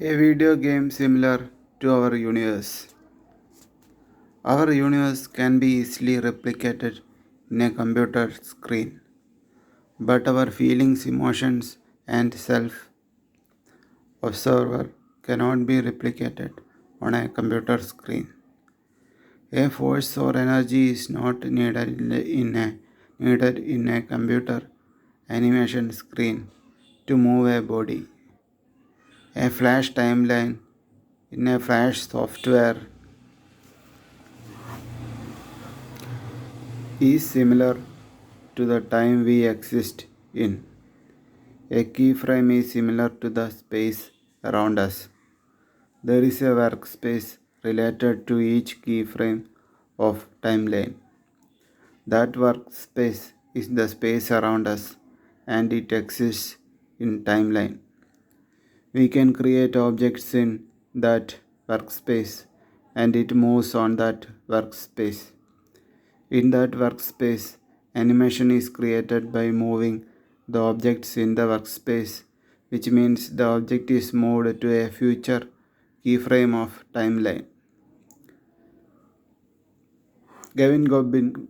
A video game similar to our universe. Our universe can be easily replicated in a computer screen, but our feelings, emotions, and self observer cannot be replicated on a computer screen. A force or energy is not needed in a computer animation screen to move a body. A flash timeline in a flash software is similar to the time we exist in. A keyframe is similar to the space around us. There is a workspace related to each keyframe of timeline. That workspace is the space around us and it exists in timeline. We can create objects in that workspace and it moves on that workspace. In that workspace, animation is created by moving the objects in the workspace, which means the object is moved to a future keyframe of timeline. Gavin Gobbin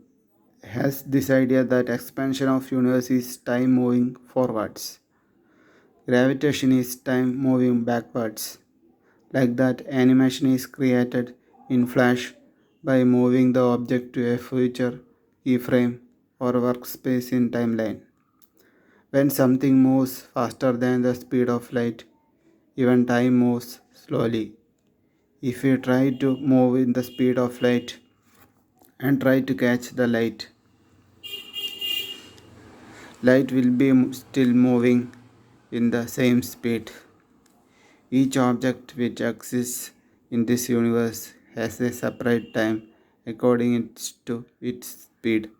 has this idea that expansion of universe is time moving forwards. Gravitation is time moving backwards. Like that, animation is created in Flash by moving the object to a future keyframe or workspace in timeline. When something moves faster than the speed of light, even time moves slowly. If you try to move in the speed of light and try to catch the light, light will be still moving in the same speed. Each object which exists in this universe has a separate time according to its speed.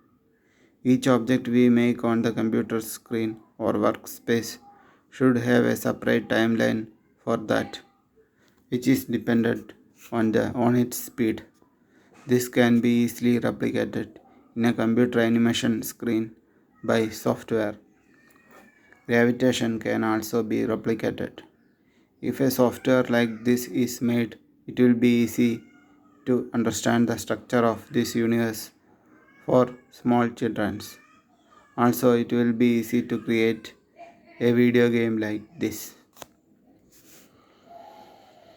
Each object we make on the computer screen or workspace should have a separate timeline for that, which is dependent on its speed. This can be easily replicated in a computer animation screen by software. Gravitation can also be replicated. If a software like this is made, it will be easy to understand the structure of this universe for small children. Also, it will be easy to create a video game like this.